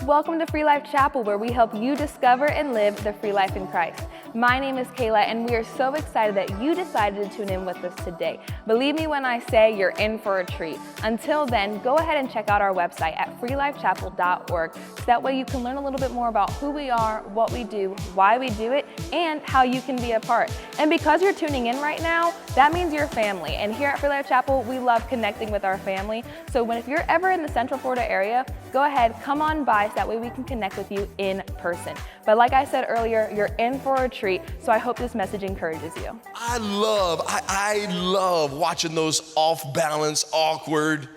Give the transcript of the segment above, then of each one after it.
Welcome to Free Life Chapel, where we help you discover and live the free life in Christ. My name is Kayla, and we are so excited that you decided to tune in with us today. Believe me when I say you're in for a treat. Until then, go ahead and check out our website at freelifechapel.org, so that way you can learn a little bit more about who we are, what we do, why we do it, and how you can be a part. And because you're tuning in right now, that means you're family. And here at Free Life Chapel, we love connecting with our family. So if you're ever in the Central Florida area, go ahead, come on by, so that way we can connect with you in person. But like I said earlier, you're in for a treat, so I hope this message encourages you. I love watching those off-balance, awkward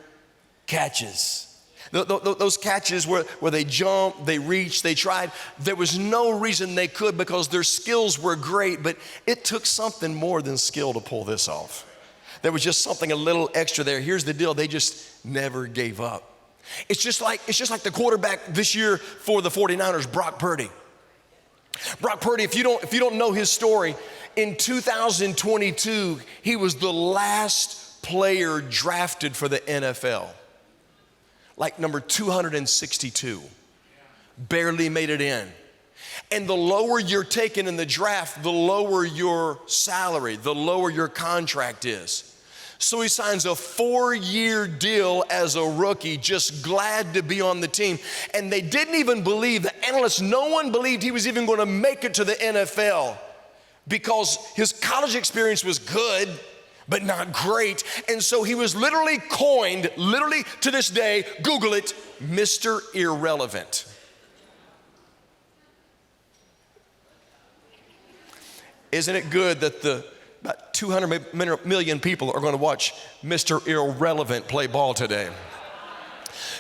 catches. Those catches where they jumped, they reached, they tried. There was no reason they could because their skills were great, but it took something more than skill to pull this off. There was just something a little extra there. Here's the deal, they just never gave up. It's just like the quarterback this year for the 49ers, Brock Purdy. Brock Purdy, if you don't know his story, in 2022, he was the last player drafted for the NFL. Like number 262. Barely made it in. And the lower you're taken in the draft, the lower your salary, the lower your contract is. So he signs a 4-year deal as a rookie, just glad to be on the team. And they didn't even believe, the analysts, no one believed he was even going to make it to the NFL because his college experience was good, but not great. And so he was literally coined, literally to this day, Google it, Mr. Irrelevant. Isn't it good that about 200 million people are going to watch Mr. Irrelevant play ball today?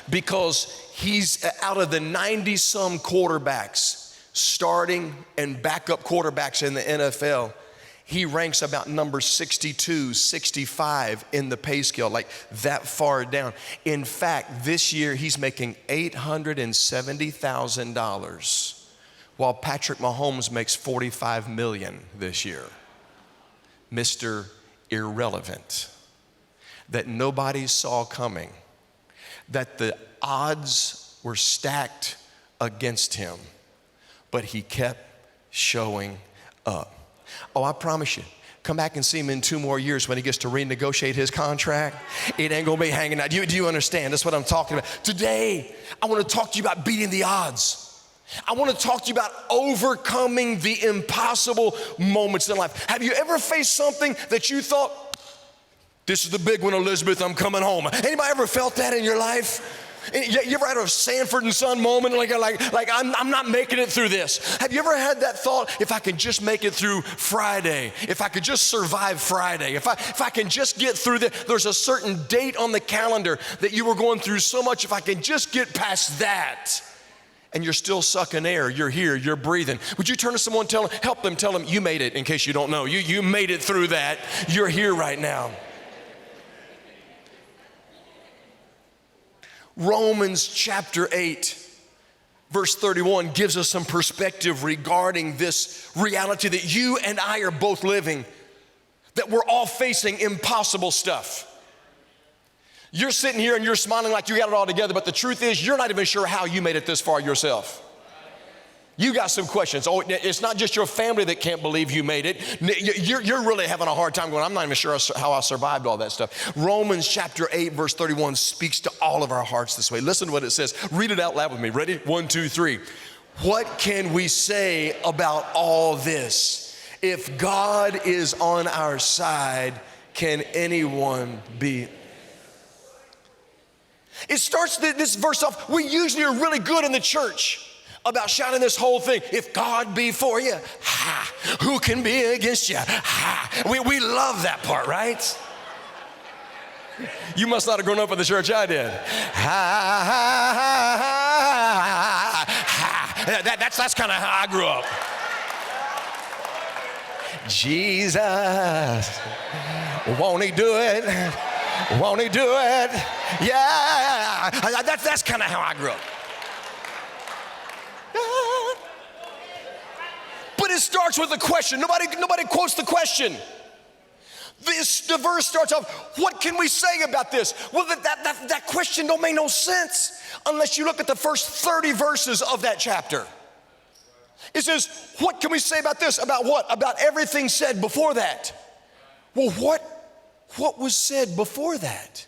Because he's out of the 90-some quarterbacks, starting and backup quarterbacks in the NFL, he ranks about number 62, 65 in the pay scale, like that far down. In fact, this year he's making $870,000, while Patrick Mahomes makes $45 million this year. Mr. Irrelevant, that nobody saw coming, that the odds were stacked against him, but he kept showing up. Oh, I promise you, come back and see him in 2 more years when he gets to renegotiate his contract. It ain't gonna be hanging out. Do you understand? That's what I'm talking about. Today, I wanna talk to you about beating the odds. I want to talk to you about overcoming the impossible moments in life. Have you ever faced something that you thought, this is the big one, Elizabeth, I'm coming home? Anybody ever felt that in your life? You ever had a Sanford and Son moment, like I'm not making it through this? Have you ever had that thought, if I could just make it through Friday, if I could just survive Friday, if I can just get through there's a certain date on the calendar that you were going through so much, if I can just get past that. And you're still sucking air, you're here, you're breathing. Would you turn to someone, help them, tell them you made it, in case you don't know. You made it through that. You're here right now. Romans chapter 8, verse 31 gives us some perspective regarding this reality that you and I are both living, that we're all facing impossible stuff. You're sitting here and you're smiling like you got it all together, but the truth is you're not even sure how you made it this far yourself. You got some questions. Oh, it's not just your family that can't believe you made it. You're really having a hard time going, I'm not even sure how I survived all that stuff. Romans chapter 8, verse 31 speaks to all of our hearts this way. Listen to what it says. Read it out loud with me. Ready? 1, 2, 3. What can we say about all this? If God is on our side, can anyone be? It starts this verse off, we usually are really good in the church about shouting this whole thing. If God be for you, who can be against you? We love that part, right? You must not have grown up in the church I did. That's kind of how I grew up. Jesus, won't he do it? Won't he do it? Yeah, that's kind of how I grew up. But it starts with a question. Nobody quotes the question. The verse starts off, what can we say about this? Well, that question don't make no sense unless you look at the first 30 verses of that chapter. It says, what can we say about this? About what? About everything said before that. Well, what was said before that?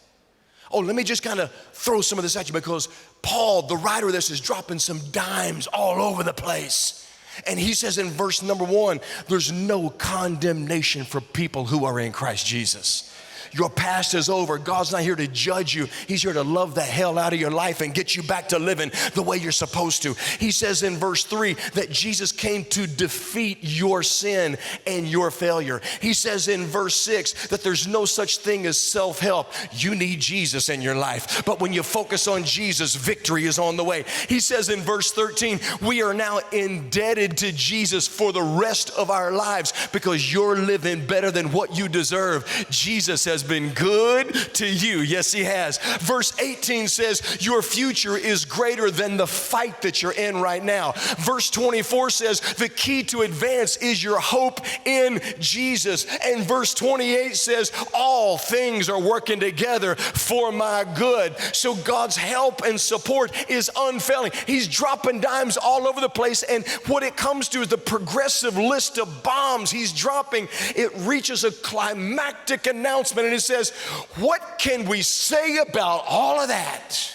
Oh, let me just kind of throw some of this at you, because Paul, the writer of this, is dropping some dimes all over the place. And he says in verse number 1, there's no condemnation for people who are in Christ Jesus. Your past is over. God's not here to judge you. He's here to love the hell out of your life and get you back to living the way you're supposed to. He says in verse 3 that Jesus came to defeat your sin and your failure. He says in verse 6 that there's no such thing as self-help. You need Jesus in your life. But when you focus on Jesus, victory is on the way. He says in verse 13, we are now indebted to Jesus for the rest of our lives because you're living better than what you deserve. Jesus has been good to you. Yes, he has. Verse 18 says your future is greater than the fight that you're in right now. Verse 24 says the key to advance is your hope in Jesus. And verse 28 says all things are working together for my good. So God's help and support is unfailing. He's dropping dimes all over the place, and what it comes to is the progressive list of bombs he's dropping. It reaches a climactic announcement, and it says, what can we say about all of that?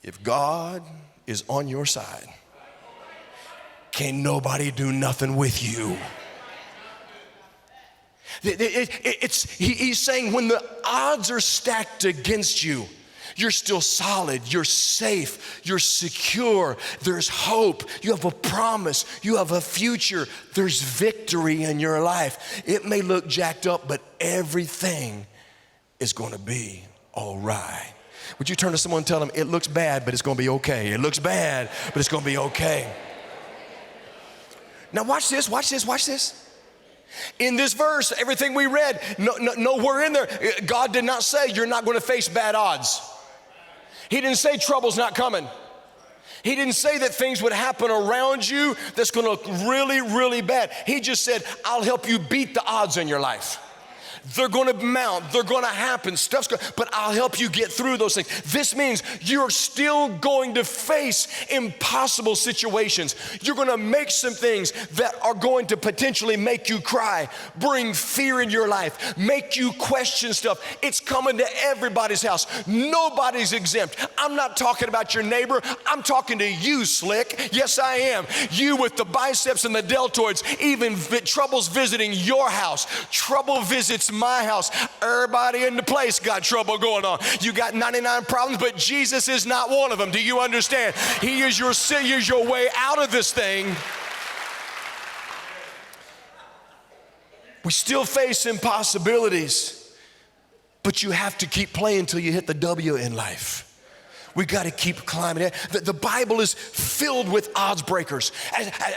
If God is on your side, can't nobody do nothing with you. He's saying when the odds are stacked against you, you're still solid, you're safe, you're secure, there's hope, you have a promise, you have a future, there's victory in your life. It may look jacked up, but everything is going to be all right. Would you turn to someone and tell them, it looks bad, but it's going to be okay. It looks bad, but it's going to be okay. Now watch this, watch this, watch this. In this verse, everything we read, nowhere in there, God did not say you're not going to face bad odds. He didn't say trouble's not coming. He didn't say that things would happen around you that's going to look really, really bad. He just said, I'll help you beat the odds in your life. They're going to mount, they're going to happen, but I'll help you get through those things. This means you're still going to face impossible situations. You're going to make some things that are going to potentially make you cry, bring fear in your life, make you question stuff. It's coming to everybody's house. Nobody's exempt. I'm not talking about your neighbor. I'm talking to you, Slick. Yes, I am. You with the biceps and the deltoids, even trouble's visiting your house. Trouble visits my house. Everybody in the place got trouble going on. You got 99 problems, but Jesus is not one of them. Do you understand? He is your way out of this thing. We still face impossibilities, but you have to keep playing until you hit the W in life. We got to keep climbing. The Bible is filled with odds breakers.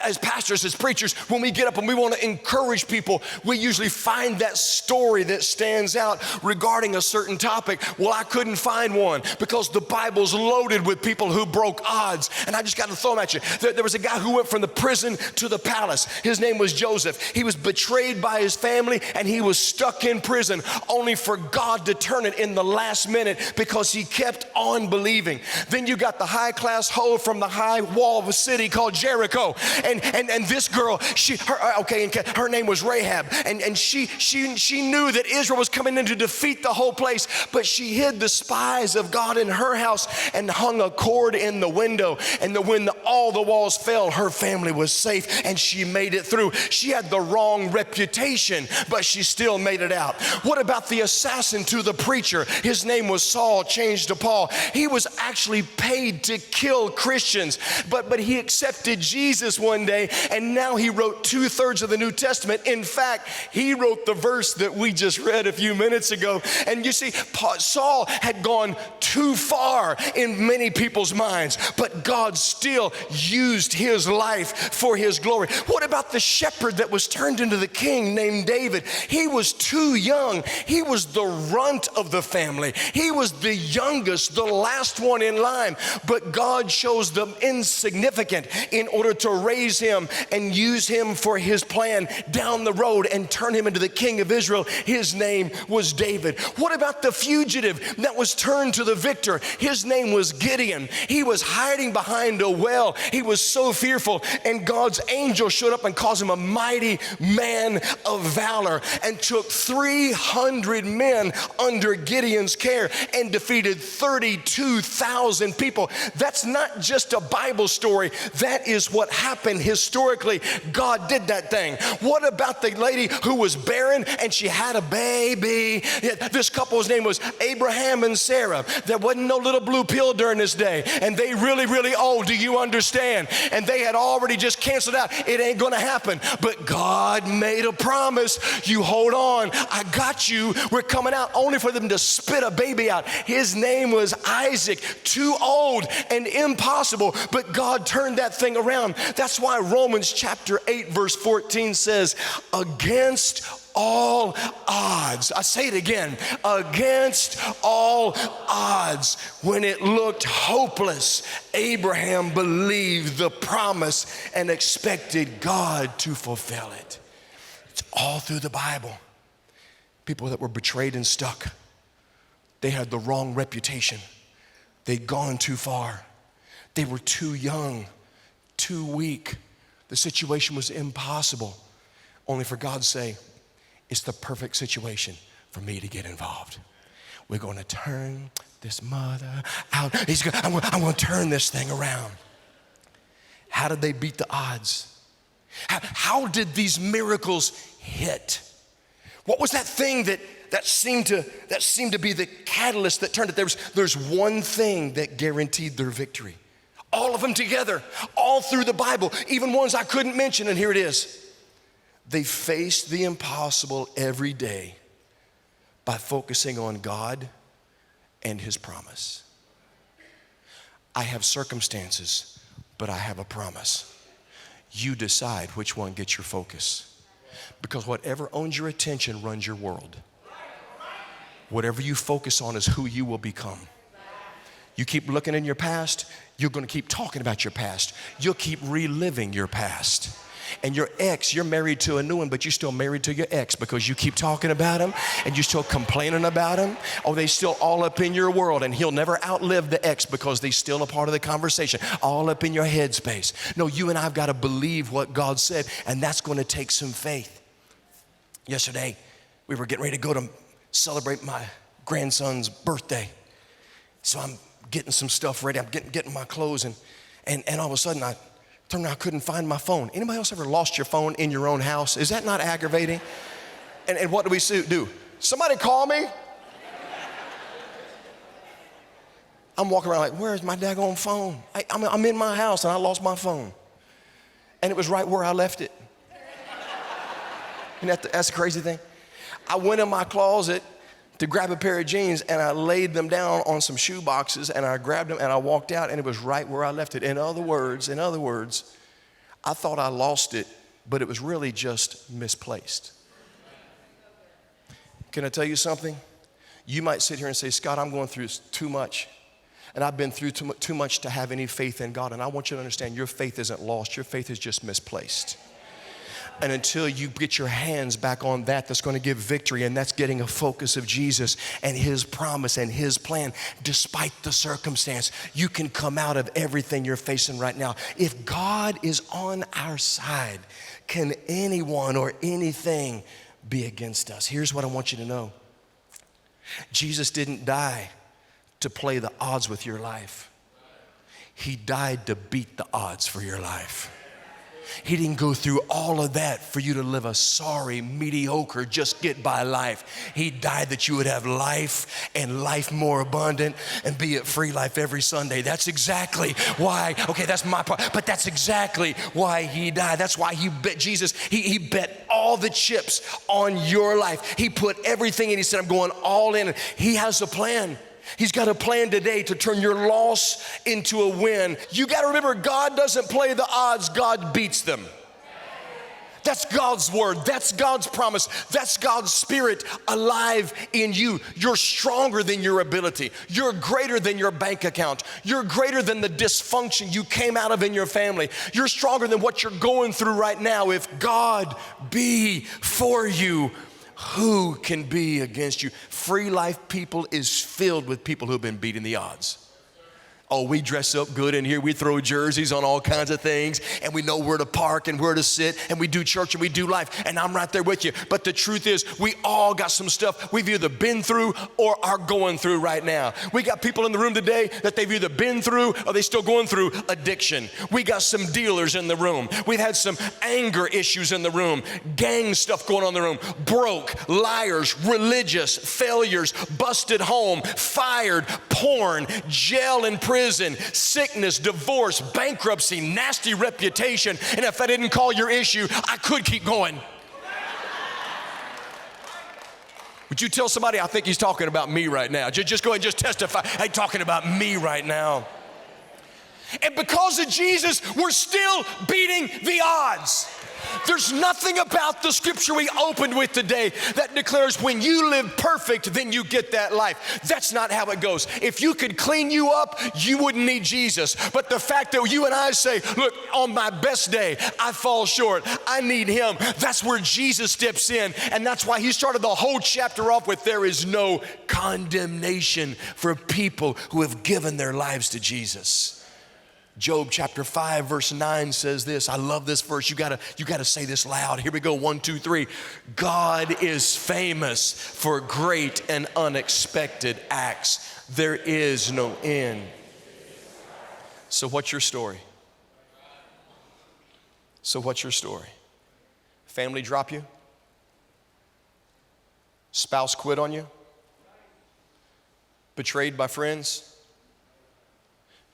As pastors, as preachers, when we get up and we want to encourage people, we usually find that story that stands out regarding a certain topic. Well, I couldn't find one because the Bible's loaded with people who broke odds. And I just got to throw them at you. There was a guy who went from the prison to the palace. His name was Joseph. He was betrayed by his family and he was stuck in prison, only for God to turn it in the last minute because he kept on believing. Then you got the high-class hoe from the high wall of a city called Jericho, and this girl, her name was Rahab, and she knew that Israel was coming in to defeat the whole place, but she hid the spies of God in her house and hung a cord in the window, and when all the walls fell, her family was safe and she made it through. She had the wrong reputation, but she still made it out. What about the assassin to the preacher? His name was Saul, changed to Paul. He was actually paid to kill Christians, but he accepted Jesus one day, and now he wrote 2/3 of the New Testament. In fact, he wrote the verse that we just read a few minutes ago. And you see, Saul had gone too far in many people's minds, but God still used his life for his glory. What about the shepherd that was turned into the king named David? He was too young. He was the runt of the family. He was the youngest, the last one one in line. But God shows them insignificant in order to raise him and use him for his plan down the road and turn him into the king of Israel. His name was David. What about the fugitive that was turned to the victor? His name was Gideon. He was hiding behind a well. He was so fearful, and God's angel showed up and caused him a mighty man of valor and took 300 men under Gideon's care and defeated 32,000 people. That's not just a Bible story. That is what happened historically. God did that thing. What about the lady who was barren and she had a baby? Yeah, this couple's name was Abraham and Sarah. There wasn't no little blue pill during this day, and they really old. Do you understand? And they had already just canceled out. It ain't gonna happen. But God made a promise. You hold on. I got you. We're coming out, only for them to spit a baby out. His name was Isaac. Too old and impossible, but God turned that thing around. That's why Romans chapter 8 verse 14 says, against all odds. I say it again, against all odds. When it looked hopeless, Abraham believed the promise and expected God to fulfill it. It's all through the Bible. People that were betrayed and stuck. They had the wrong reputation. They'd gone too far. They were too young, too weak. The situation was impossible. Only for God to say, it's the perfect situation for me to get involved. We're going to turn this mother out. I'm going to turn this thing around. How did they beat the odds? How did these miracles hit? What was that thing that seemed to be the catalyst that turned it? There's one thing that guaranteed their victory. All of them together, all through the Bible, even ones I couldn't mention, and here it is. They faced the impossible every day by focusing on God and his promise. I have circumstances, but I have a promise. You decide which one gets your focus. Because whatever owns your attention runs your world. Whatever you focus on is who you will become. You keep looking in your past, you're going to keep talking about your past. You'll keep reliving your past. And your ex, you're married to a new one, but you're still married to your ex because you keep talking about him and you're still complaining about him. Or they still all up in your world, and he'll never outlive the ex because they're still a part of the conversation, all up in your head space. No, you and I've got to believe what God said, and that's going to take some faith. Yesterday, we were getting ready to go to celebrate my grandson's birthday. So I'm getting some stuff ready. I'm getting my clothes, and all of a sudden I turned around, I couldn't find my phone. Anybody else ever lost your phone in your own house? Is that not aggravating? And what do we do? Somebody call me? I'm walking around like, where's my daggone phone? I'm in my house and I lost my phone. And it was right where I left it. And that's the crazy thing. I went in my closet to grab a pair of jeans, and I laid them down on some shoe boxes, and I grabbed them and I walked out, and it was right where I left it. In other words, I thought I lost it, but it was really just misplaced. Can I tell you something? You might sit here and say, Scott, I'm going through too much, and I've been through too much to have any faith in God. And I want you to understand, your faith isn't lost, your faith is just misplaced. And until you get your hands back on that's going to give victory, and that's getting a focus of Jesus and his promise and his plan, despite the circumstance, you can come out of everything you're facing right now. If God is on our side, can anyone or anything be against us? Here's what I want you to know. Jesus didn't die to play the odds with your life. He died to beat the odds for your life. He didn't go through all of that for you to live a sorry, mediocre, just get by life. He died that you would have life and life more abundant and be at Free Life every Sunday. That's exactly why, okay, that's my part, but that's exactly why he died. That's why Jesus, he bet all the chips on your life. He put everything in. He said, I'm going all in. He has a plan. He's got a plan today to turn your loss into a win. You got to remember, God doesn't play the odds, God beats them. That's God's word. That's God's promise. That's God's Spirit alive in you. You're stronger than your ability. You're greater than your bank account. You're greater than the dysfunction you came out of in your family. You're stronger than what you're going through right now. If God be for you, who can be against you? Free Life People is filled with people who've been beating the odds. Oh, we dress up good in here. We throw jerseys on all kinds of things, and we know where to park and where to sit, and we do church and we do life, and I'm right there with you. But the truth is, we all got some stuff we've either been through or are going through right now. We got people in the room today that they've either been through or they still going through addiction. We got some dealers in the room. We've had some anger issues in the room, gang stuff going on in the room, broke, liars, religious, failures, busted home, fired, porn, jail and prison, sickness, divorce, bankruptcy, nasty reputation. And if I didn't call your issue, I could keep going. Would you tell somebody, I think he's talking about me right now? Just go ahead and just testify. I'm talking about me right now. And because of Jesus, we're still beating the odds. There's nothing about the scripture we opened with today that declares when you live perfect, then you get that life. That's not how it goes. If you could clean you up, you wouldn't need Jesus. But the fact that you and I say, look, on my best day, I fall short. I need him. That's where Jesus steps in. And that's why he started the whole chapter off with, there is no condemnation for people who have given their lives to Jesus. Job chapter 5 verse 9 says this. I love this verse. You gotta say this loud. Here we go. 1, 2, 3. God is famous for great and unexpected acts. There is no end. So what's your story? So what's your story? Family drop you? Spouse quit on you? Betrayed by friends?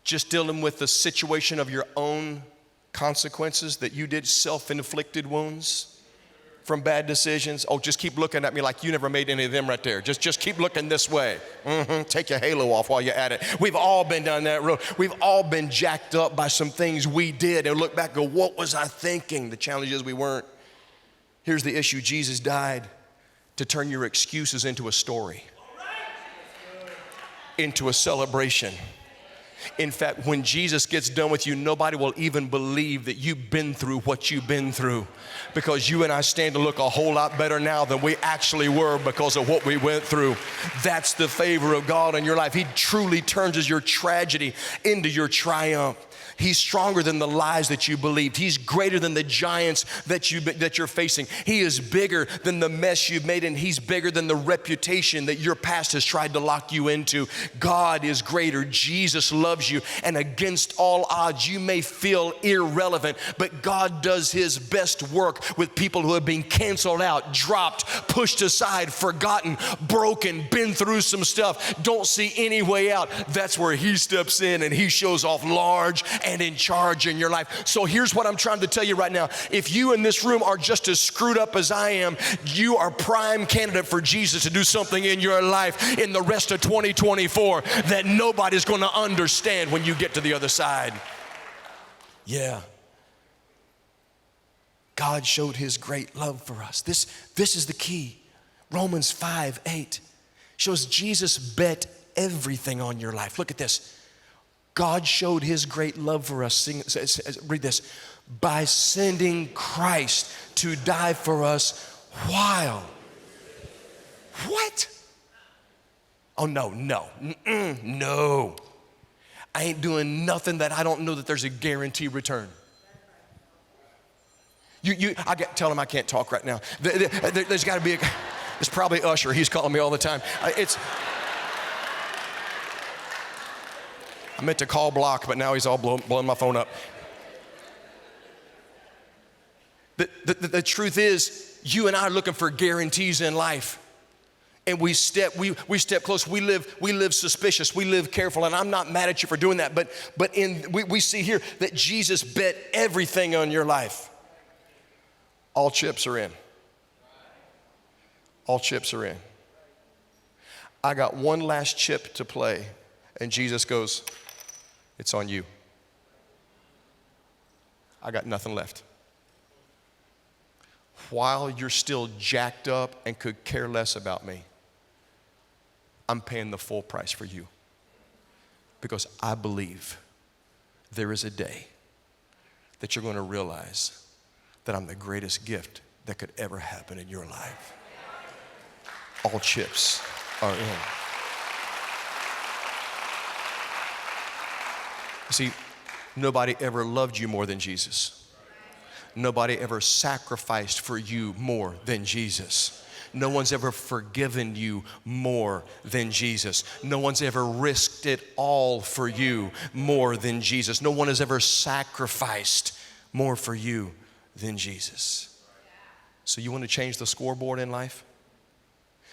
Just dealing with the situation of your own consequences that you did, self-inflicted wounds from bad decisions. Oh, just keep looking at me like you never made any of them right there. Just keep looking this way. Take your halo off while you're at it. We've all been down that road. We've all been jacked up by some things we did and look back and go, what was I thinking? The challenge is we weren't. Here's the issue. Jesus died to turn your excuses into a story, into a celebration. In fact, when Jesus gets done with you, nobody will even believe that you've been through what you've been through, because you and I stand to look a whole lot better now than we actually were because of what we went through. That's the favor of God in your life. He truly turns your tragedy into your triumph. He's stronger than the lies that you believed. He's greater than the giants that you're facing. He is bigger than the mess you've made, and he's bigger than the reputation that your past has tried to lock you into. God is greater. Jesus loves you, and against all odds, you may feel irrelevant, but God does his best work with people who have been canceled out, dropped, pushed aside, forgotten, broken, been through some stuff, don't see any way out. That's where he steps in and he shows off large and in charge in your life. So here's what I'm trying to tell you right now. If you in this room are just as screwed up as I am, you are prime candidate for Jesus to do something in your life in the rest of 2024 that nobody's going to understand when you get to the other side. Yeah. God showed his great love for us. This is the key. Romans 5:8 shows Jesus bet everything on your life. Look at this. God showed his great love for us. Read this. By sending Christ to die for us while. What? Oh, no. No. I ain't doing nothing that I don't know that there's a guaranteed return. Tell him I can't talk right now. There's got to be it's probably Usher. He's calling me all the time. I meant to call Block, but now he's all blowing my phone up. The truth is, you and I are looking for guarantees in life. And we step close. We live suspicious. We live careful. And I'm not mad at you for doing that. But we see here that Jesus bet everything on your life. All chips are in. All chips are in. I got one last chip to play. And Jesus goes, it's on you. I got nothing left. while you're still jacked up and could care less about me, I'm paying the full price for you. Because I believe there is a day that you're going to realize that I'm the greatest gift that could ever happen in your life. All chips are in. You see, nobody ever loved you more than Jesus. Nobody ever sacrificed for you more than Jesus. No one's ever forgiven you more than Jesus. No one's ever risked it all for you more than Jesus. No one has ever sacrificed more for you than Jesus. So you want to change the scoreboard in life?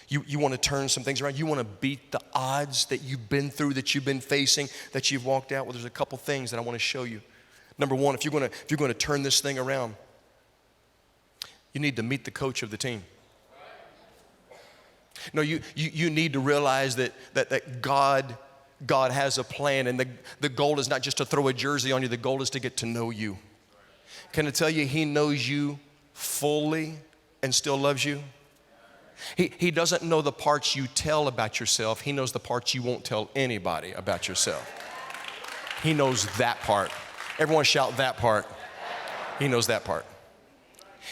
You want to turn some things around? You want to beat the odds that you've been through, that you've been facing, that you've walked out? Well, there's a couple things that I want to show you. Number one, if you're going to turn this thing around, you need to meet the coach of the team. No, you need to realize that God has a plan, and the goal is not just to throw a jersey on you. The goal is to get to know you. Can I tell you, He knows you fully and still loves you? He doesn't know the parts you tell about yourself. He knows the parts you won't tell anybody about yourself. He knows that part. Everyone shout that part. He knows that part.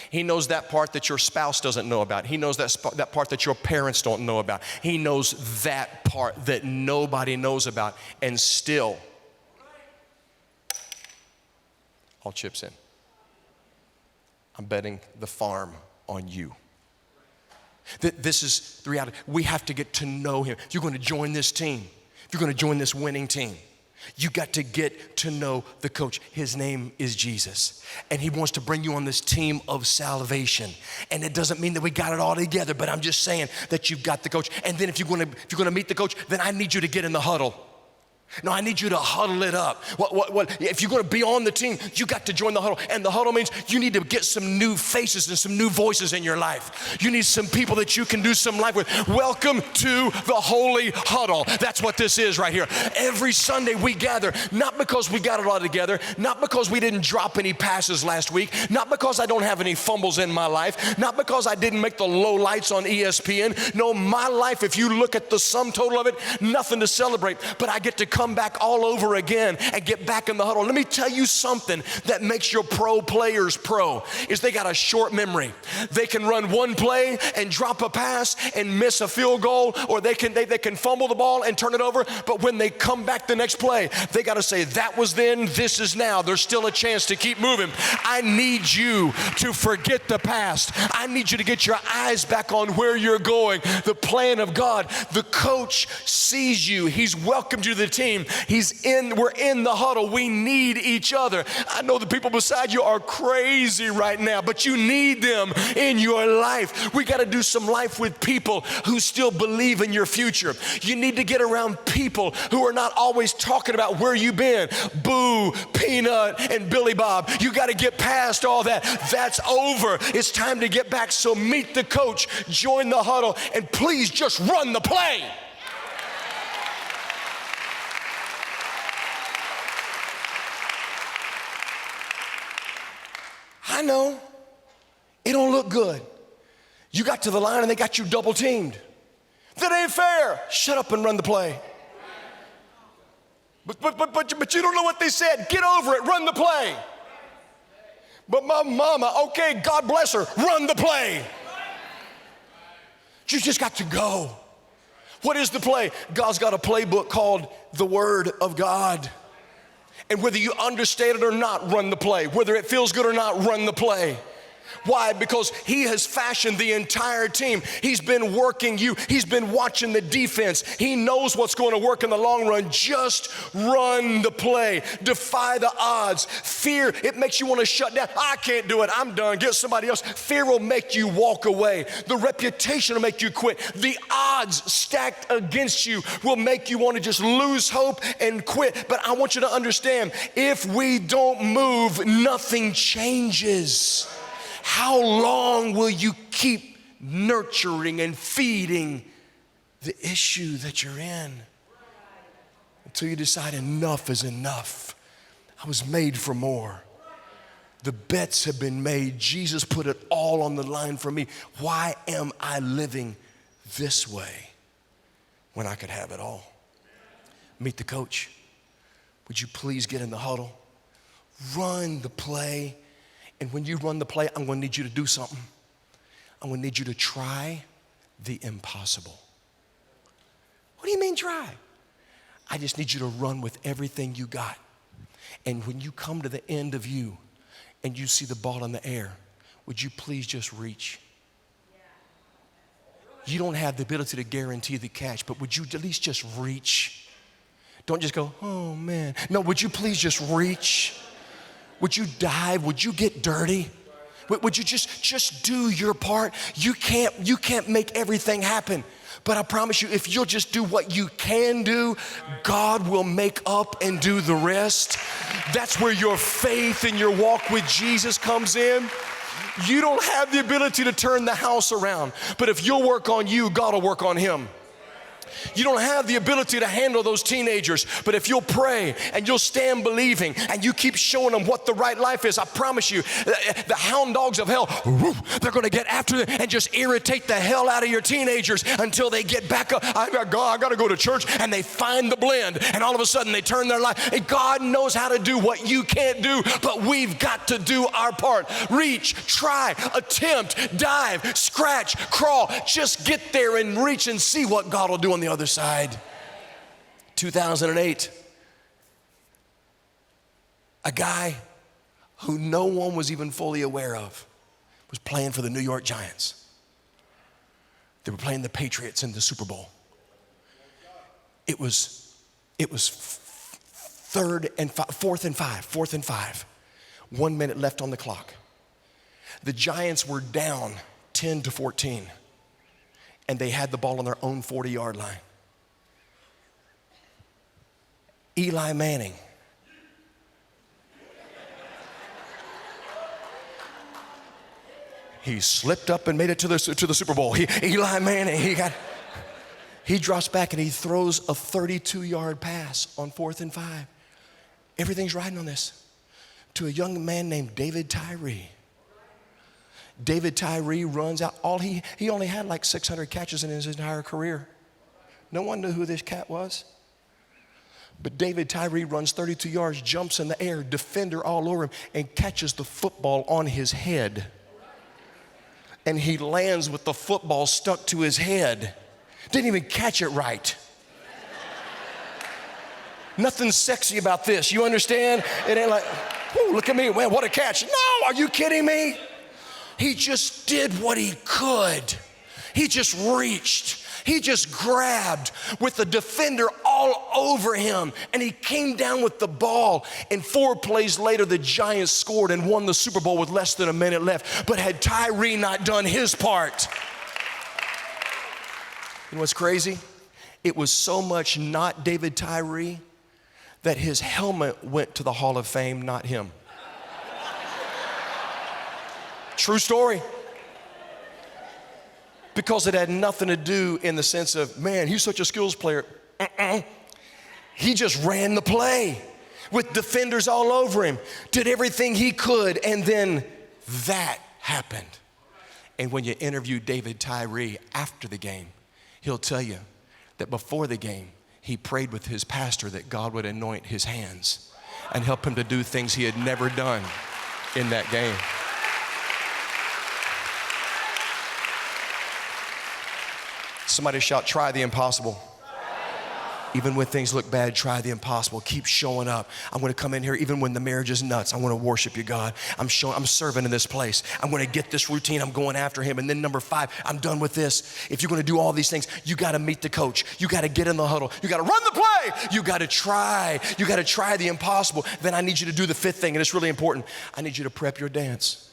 He knows that part that your spouse doesn't know about. He knows that part that your parents don't know about. He knows that part that nobody knows about. And still, all chips in. I'm betting the farm on you. This is the reality. We have to get to know Him. If you're going to join this team, if you're going to join this winning team, you got to get to know the coach. His name is Jesus. And He wants to bring you on this team of salvation. And it doesn't mean that we got it all together, but I'm just saying that you've got the coach. And then if you're going to meet the coach, then I need you to get in the huddle. No, I need you to huddle it up. If you're going to be on the team, you got to join the huddle. And the huddle means you need to get some new faces and some new voices in your life. You need some people that you can do some life with. Welcome to the Holy Huddle. That's what this is right here. Every Sunday we gather, not because we got it all together, not because we didn't drop any passes last week, not because I don't have any fumbles in my life, not because I didn't make the low lights on ESPN. No, my life, if you look at the sum total of it, nothing to celebrate. But I get to come back all over again and get back in the huddle. Let me tell you something that makes your pro players pro, is they got a short memory. They can run one play and drop a pass and miss a field goal, or they can fumble the ball and turn it over, but when they come back the next play, they got to say, that was then, this is now. There's still a chance to keep moving. I need you to forget the past. I need you to get your eyes back on where you're going, the plan of God. The coach sees you. He's welcomed you to the team. We're in the huddle. We need each other. I know the people beside you are crazy right now, but you need them in your life. We got to do some life with people who still believe in your future. You need to get around people who are not always talking about where you've been. Boo, Peanut, and Billy Bob. You got to get past all that. That's over. It's time to get back. So meet the coach, join the huddle, and please just run the play. I know, it don't look good. You got to the line and they got you double teamed. That ain't fair. Shut up and run the play. But you don't know what they said. Get over it, run the play. But my mama, okay, God bless her, run the play. You just got to go. What is the play? God's got a playbook called the Word of God. And whether you understand it or not, run the play. Whether it feels good or not, run the play. Why? Because He has fashioned the entire team. He's been working you. He's been watching the defense. He knows what's going to work in the long run. Just run the play. Defy the odds. Fear, it makes you want to shut down. I can't do it. I'm done. Get somebody else. Fear will make you walk away. The reputation will make you quit. The odds stacked against you will make you want to just lose hope and quit. But I want you to understand, if we don't move, nothing changes. How long will you keep nurturing and feeding the issue that you're in until you decide enough is enough? I was made for more. The bets have been made. Jesus put it all on the line for me. Why am I living this way when I could have it all? Meet the coach. Would you please get in the huddle? Run the play. And when you run the play, I'm going to need you to do something. I'm going to need you to try the impossible. What do you mean try? I just need you to run with everything you got. And when you come to the end of you and you see the ball in the air, would you please just reach? You don't have the ability to guarantee the catch, but would you at least just reach? Don't just go, oh man. No, would you please just reach? Would you dive? Would you get dirty? Would you just do your part? You can't make everything happen. But I promise you, if you'll just do what you can do, God will make up and do the rest. That's where your faith and your walk with Jesus comes in. You don't have the ability to turn the house around, but if you'll work on you, God will work on him. You don't have the ability to handle those teenagers, but if you'll pray and you'll stand believing and you keep showing them what the right life is, I promise you, the hound dogs of hell, they're going to get after them and just irritate the hell out of your teenagers until they get back up. I got to go to church, and they find the blend, and all of a sudden they turn their life. And God knows how to do what you can't do, but we've got to do our part. Reach, try, attempt, dive, scratch, crawl. Just get there and reach and see what God will do on the other side. 2008, a guy who no one was even fully aware of was playing for the New York Giants. They were playing the Patriots in the Super Bowl. It was fourth and five. 1 minute left on the clock. The Giants were down 10-14. And they had the ball on their own 40-yard line. Eli Manning. He slipped up and made it to the Super Bowl. Eli Manning, he drops back and he throws a 32-yard pass on 4th and 5. Everything's riding on this. To a young man named David Tyree. David Tyree runs out. He only had like 600 catches in his entire career. No one knew who this cat was. But David Tyree runs 32 yards, jumps in the air, defender all over him, and catches the football on his head. And he lands with the football stuck to his head. Didn't even catch it right. Nothing sexy about this. You understand? It ain't like, whoo, look at me, man, what a catch. No, are you kidding me? He just did what he could. He just reached. He just grabbed with the defender all over him, and he came down with the ball. And 4 plays later, the Giants scored and won the Super Bowl with less than a minute left. But had Tyree not done his part, you know what's crazy? It was so much not David Tyree that his helmet went to the Hall of Fame, not him. True story. Because it had nothing to do in the sense of, man, he's such a skills player. He just ran the play with defenders all over him, did everything he could, and then that happened. And when you interview David Tyree after the game, he'll tell you that before the game, he prayed with his pastor that God would anoint his hands and help him to do things he had never done in that game. Somebody shout, try the impossible. Even when things look bad, try the impossible. Keep showing up. I'm going to come in here even when the marriage is nuts. I want to worship you, God. I'm serving in this place. I'm going to get this routine. I'm going after him. And then number 5, I'm done with this. If you're going to do all these things, you got to meet the coach. You got to get in the huddle. You got to run the play. You got to try. You got to try the impossible. Then I need you to do the 5th thing, and it's really important. I need you to prep your dance.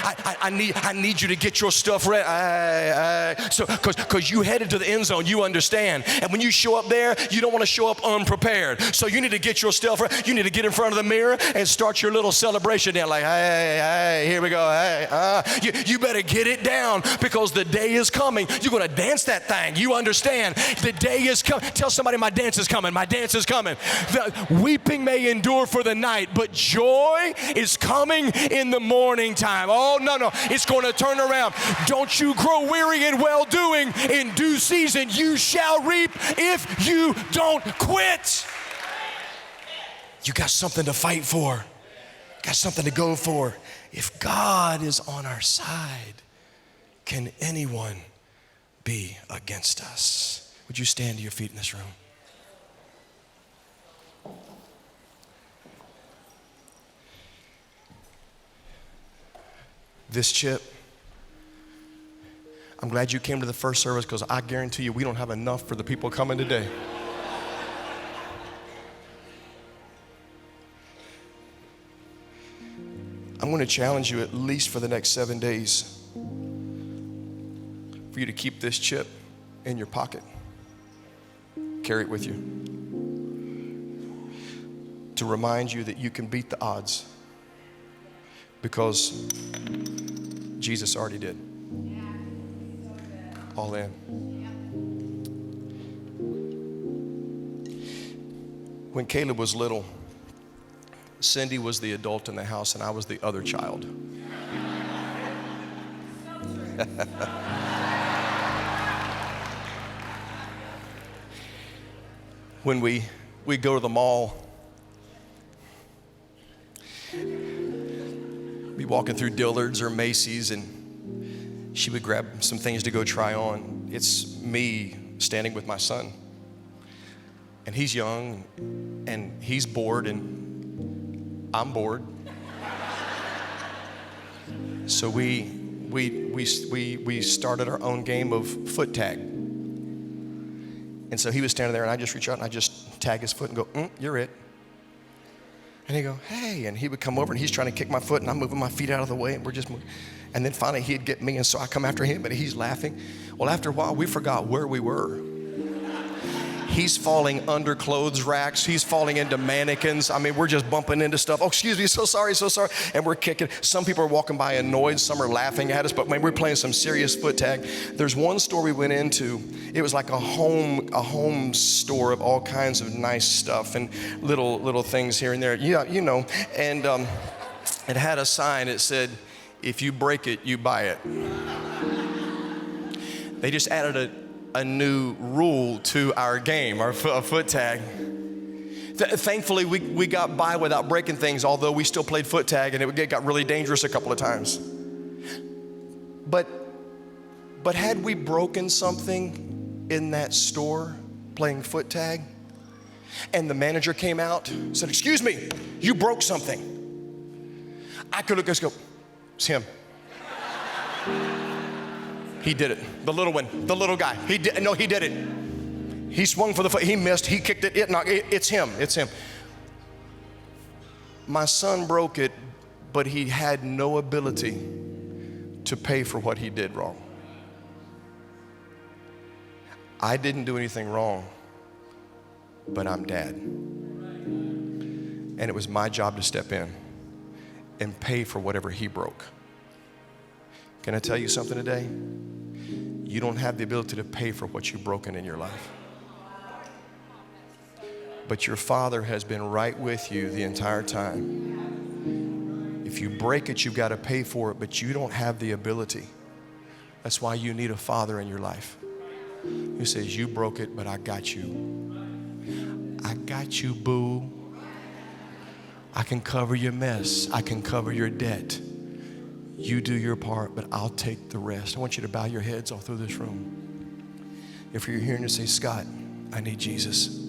I need you to get your stuff ready. So, because you headed to the end zone, you understand. And when you show up there, you don't want to show up unprepared. So you need to get your stuff ready. You need to get in front of the mirror and start your little celebration down. Like, hey, here we go. Hey, you better get it down because the day is coming. You're going to dance that thing. You understand. The day is coming. Tell somebody, my dance is coming. My dance is coming. The weeping may endure for the night, but joy is coming in the morning time. Oh, no. It's going to turn around. Don't you grow weary in well-doing. In due season, you shall reap if you don't quit. You got something to fight for. Got something to go for. If God is on our side, can anyone be against us? Would you stand to your feet in this room? This chip, I'm glad you came to the first service because I guarantee you we don't have enough for the people coming today. I'm going to challenge you at least for the next 7 days for you to keep this chip in your pocket. Carry it with you. To remind you that you can beat the odds because Jesus already did. All in. When Caleb was little, Cindy was the adult in the house and I was the other child. When we go to the mall, be walking through Dillard's or Macy's and she would grab some things to go try on. It's me standing with my son. And he's young and he's bored and I'm bored. So we started our own game of foot tag. And so he was standing there and I just reach out and I just tag his foot and go, you're it. And he'd go, hey, and he would come over and he's trying to kick my foot and I'm moving my feet out of the way and we're just moving. And then finally he'd get me and so I come after him and he's laughing. Well, after a while we forgot where we were. He's falling under clothes racks. He's falling into mannequins. I mean, we're just bumping into stuff. Oh, excuse me, so sorry. And we're kicking. Some people are walking by annoyed. Some are laughing at us, but man, we're playing some serious foot tag. There's one store we went into. It was like a home store of all kinds of nice stuff and little things here and there. Yeah, you know. And it had a sign. It said, if you break it, you buy it. They just added a new rule to our game, our foot tag. Thankfully, we got by without breaking things, although we still played foot tag, and it got really dangerous a couple of times. But had we broken something in that store playing foot tag, and the manager came out and said, excuse me, you broke something. I could look and go, it's him. He did it. The little one, the little guy. He did it. He swung for the foot. He missed. He kicked it. It's him. It's him. My son broke it, but he had no ability to pay for what he did wrong. I didn't do anything wrong, but I'm dad. And it was my job to step in and pay for whatever he broke. Can I tell you something today? You don't have the ability to pay for what you've broken in your life. But your Father has been right with you the entire time. If you break it, you've got to pay for it, but you don't have the ability. That's why you need a Father in your life who says, you broke it, but I got you. I got you, boo. I can cover your mess. I can cover your debt. You do your part, but I'll take the rest. I want you to bow your heads all through this room. If you're here and you say, Scott, I need Jesus.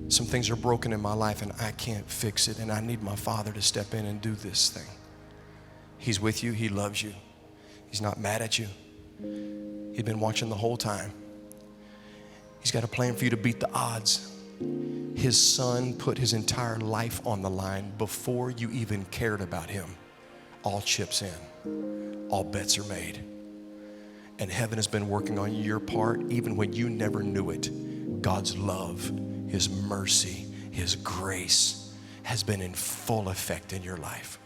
Some things are broken in my life and I can't fix it, and I need my Father to step in and do this thing. He's with you. He loves you. He's not mad at you. He's been watching the whole time. He's got a plan for you to beat the odds. His Son put his entire life on the line before you even cared about him. all chips in, all bets are made. And heaven has been working on your part even when you never knew it. God's love, His mercy, His grace has been in full effect in your life.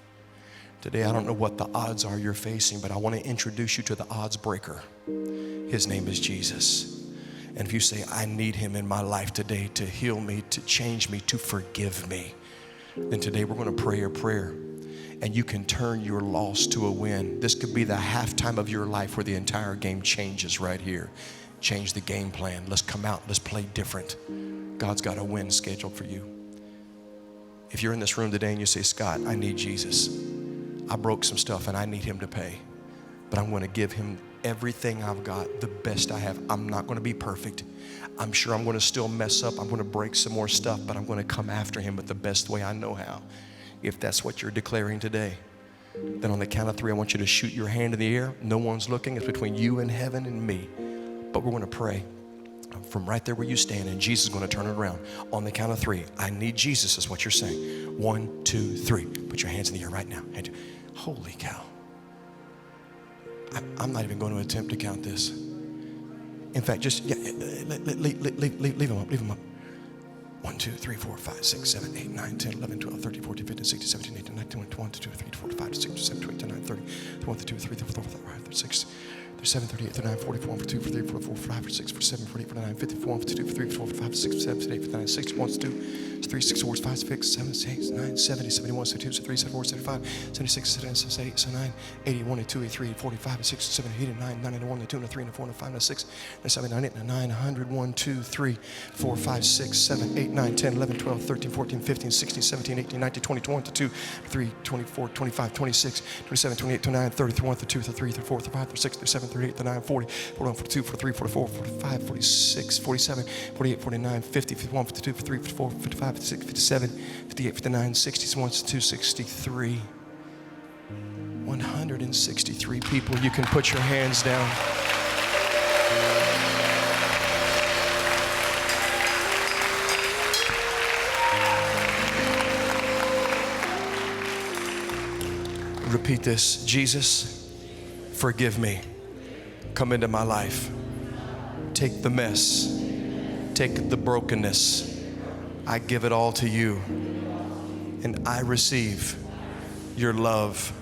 Today, I don't know what the odds are you're facing, but I want to introduce you to the odds breaker. His name is Jesus. And if you say, I need Him in my life today to heal me, to change me, to forgive me, then today we're going to pray a prayer. And you can turn your loss to a win. This could be the halftime of your life where the entire game changes right here. Change the game plan. Let's come out. Let's play different. God's got a win scheduled for you. If you're in this room today and you say, Scott, I need Jesus. I broke some stuff and I need Him to pay. But I'm going to give Him everything I've got, the best I have. I'm not going to be perfect. I'm sure I'm going to still mess up. I'm going to break some more stuff, but I'm going to come after Him with the best way I know how. If that's what you're declaring today, then on the count of 3, I want you to shoot your hand in the air. No one's looking. It's between you and heaven and me. But we're going to pray from right there where you stand, and Jesus is going to turn it around. On the count of 3, I need Jesus is what you're saying. 1, 2, 3. Put your hands in the air right now. Holy cow. I'm not even going to attempt to count this. In fact, just leave them up. 1, 2, 3, 4, 5, 6, 7, 8, 9, 10, 11, 12, 13, 14, 15, 16, 17, 18, 19, 20, 21, 22, 23, 24, 25, 26, 27, 28, 29, 30, 31, 32, 33, 34, 35, 36, 37, 38, 39, 40, 41, 42, 43, 44, 45, 46, 47, 48, 49, 50, 51, 52, 53, 54, 55, 56, 57, 58, 59, 60, 61, 62, 63, 64, 65, 66, 67, 68, 69, 70, 71, 72, 73, 74, 75, 76, 77, 78, 79, 80, 81, 82, 83, 45, 86, 87, 89, 90, 91, 92, 93, 94, 95, 96, 97, 98, 99, 100, 1, 2, 3, 4, 5, 6, 7, 8, 9, 10, 11, 12, 13, 14, 15, 16, 17, 18, 19, 20, 22, 23, 24, 25, 26, 27, 28, 29, 30, 31, 32, 33, 34, 35, 36, 37, 38, 39, 40, 41, 42, 43, 44, 45, 46, 47, 48, 49, 50, 51, 52, 53, 54, 55, 56, 57, 58, 59, 60, 61, 62, 63. 163 people. You can put your hands down. Repeat this. Jesus, forgive me. Come into my life. Take the mess. Take the brokenness. I give it all to you. And I receive your love,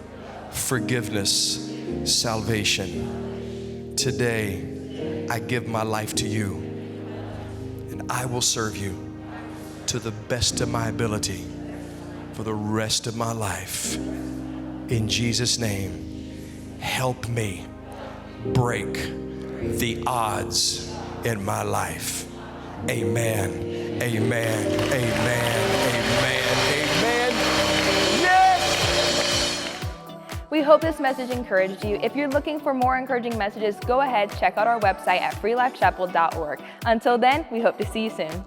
forgiveness, salvation. Today, I give my life to you. And I will serve you to the best of my ability for the rest of my life. In Jesus' name, help me break the odds in my life. Amen. Amen. Amen. Amen. Amen. Yes! We hope this message encouraged you. If you're looking for more encouraging messages, go ahead, check out our website at freelifechapel.org. Until then, we hope to see you soon.